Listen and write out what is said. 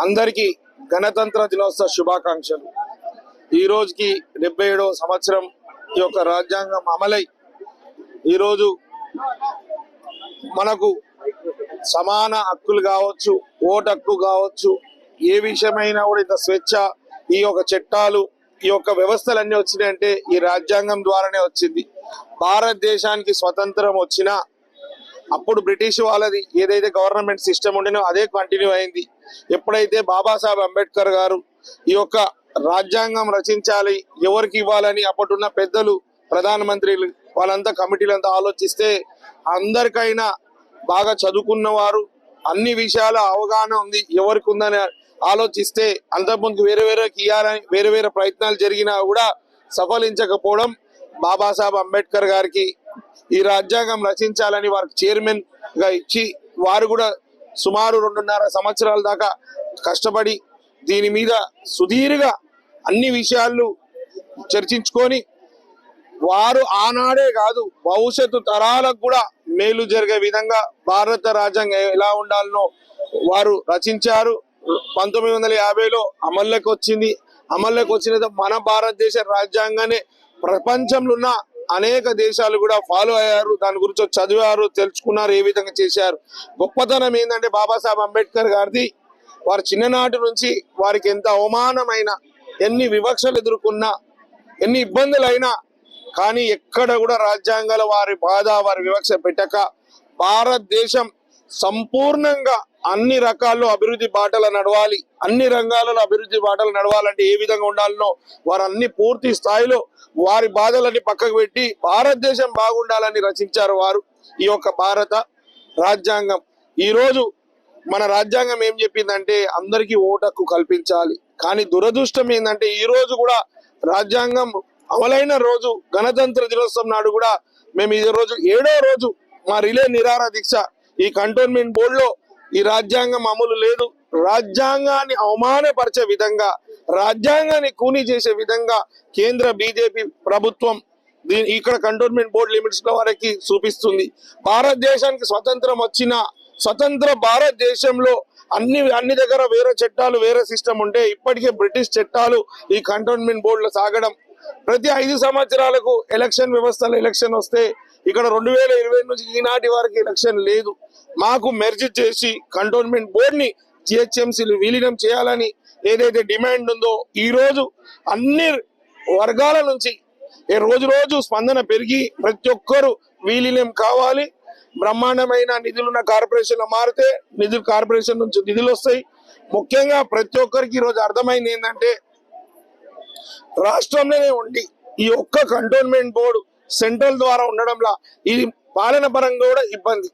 అందరికీ గణతంత్ర దినోత్సవ శుభాకాంక్షలు। ఈ రోజుకి 77వ సంవత్సరం ఈ యొక్క రాజ్యాంగం అమలై ఈ రోజు మనకు సమాన హక్కులు కావచ్చు, ఓటు హక్కు కావచ్చు, ఏ విషయమైనా కూడా ఇంత స్వేచ్ఛ, ఈ యొక్క చట్టాలు, ఈ యొక్క వ్యవస్థలన్నీ వచ్చినాయంటే ఈ రాజ్యాంగం ద్వారానే వచ్చింది। భారతదేశానికి స్వతంత్రం వచ్చినా అప్పుడు బ్రిటిష్ వాళ్ళది ఏదైతే గవర్నమెంట్ సిస్టమ్ ఉండేనో అదే కంటిన్యూ అయింది। ఎప్పుడైతే బాబాసాహెబ్ అంబేద్కర్ గారు ఈ యొక్క రాజ్యాంగం రచించాలి, ఎవరికి ఇవ్వాలని అప్పటిన్న పెద్దలు, ప్రధానమంత్రులు వాళ్ళంతా కమిటీలంతా ఆలోచిస్తే అందరికైనా బాగా చదువుకున్న వారు, అన్ని విషయాల అవగాహన ఉంది ఎవరికి ఉందని ఆలోచిస్తే అంతకుముందు వేరేకి ఇవ్వాలని వేరే ప్రయత్నాలు జరిగినా కూడా సఫలించకపోవడం బాబాసాహెబ్ అంబేద్కర్ గారికి ఈ రాజ్యాంగం రచించాలని వారికి చైర్మన్ గా ఇచ్చి వారు కూడా సుమారు 2.5 సంవత్సరాల దాకా కష్టపడి దీని మీద సుదీర్ఘ అన్ని విషయాలు చర్చించుకొని వారు ఆనాడే కాదు భవిష్యత్తు తరాలకు కూడా మేలు జరిగే విధంగా భారత రాజ్యాంగం ఎలా ఉండాలనో వారు రచించారు। 1950లో అమల్లోకి వచ్చింది। అమల్లోకి వచ్చిన మన భారతదేశ రాజ్యాంగాన్ని ప్రపంచంలో ఉన్న అనేక దేశాలు కూడా ఫాలో అయ్యారు, దాని గురించి చదివారు, తెలుసుకున్నారు, ఏ విధంగా చేశారు। గొప్పతనం ఏంటంటే బాబాసాహెబ్ అంబేద్కర్ గారిది వారి చిన్ననాటి నుంచి వారికి ఎంత అవమానమైన, ఎన్ని వివక్షలు ఎదుర్కొన్నా, ఎన్ని ఇబ్బందులైనా కానీ ఎక్కడ కూడా రాజ్యాంగాల వారి బాధ, వారి వివక్ష పెట్టక భారతదేశం సంపూర్ణంగా అన్ని రకాల్లో అభివృద్ధి బాటలు నడవాలి, అన్ని రంగాలలో అభివృద్ధి బాటలు నడవాలంటే ఏ విధంగా ఉండాలనో వారు అన్ని పూర్తి స్థాయిలో వారి బాధలన్నీ పక్కకు పెట్టి భారతదేశం బాగుండాలని రచించారు వారు ఈ యొక్క భారత రాజ్యాంగం। ఈ రోజు మన రాజ్యాంగం ఏం చెప్పిందంటే అందరికీ ఓటు హక్కు కల్పించాలి, కానీ దురదృష్టం ఏంటంటే ఈ రోజు కూడా రాజ్యాంగం అమలైన రోజు గణతంత్ర దినోత్సవం నాడు కూడా మేము ఈ రోజు 7వ రోజు మా రిలే నిరాహార దీక్ష ఈ కంటోన్మెంట్ బోర్డులో ఈ రాజ్యాంగం అమలు లేదు, రాజ్యాంగాన్ని అవమానపరిచే విధంగా, రాజ్యాంగాన్ని కూనీ చేసే విధంగా కేంద్ర బీజేపీ ప్రభుత్వం ఇక్కడ కంటోన్మెంట్ బోర్డు లిమిట్స్ లో వరకు చూపిస్తుంది। భారతదేశానికి స్వతంత్రం వచ్చిన స్వతంత్ర భారతదేశంలో అన్ని దగ్గర వేరే చట్టాలు, వేరే సిస్టమ్ ఉంటే ఇప్పటికే బ్రిటిష్ చట్టాలు ఈ కంటోన్మెంట్ బోర్డులో సాగడం, ప్రతి 5 సంవత్సరాలకు ఎలక్షన్ వ్యవస్థలో ఎలక్షన్ వస్తే ఇక్కడ 2020 నుంచి ఈనాటి వరకు ఎలక్షన్ లేదు। మాకు మెర్జ్ చేసి కంటోన్మెంట్ బోర్డుని జిహెచ్ఎంసీలు విలీనం చేయాలని ఏదైతే డిమాండ్ ఉందో ఈ రోజు అన్ని వర్గాల నుంచి రోజు స్పందన పెరిగి ప్రతి ఒక్కరు విలీనం కావాలి, బ్రహ్మాండమైన నిధులున్న కార్పొరేషన్ మారితే కార్పొరేషన్ నుంచి నిధులు వస్తాయి। ముఖ్యంగా ప్రతి ఒక్కరికి ఈరోజు అర్థమైంది ఏంటంటే రాష్ట్రంలోనే ఉండి ఈ ఒక్క కంటోన్మెంట్ బోర్డు సెంట్రల్ ద్వారా ఉండడంలా ఇది పాలన పరంగా కూడా ఇబ్బంది।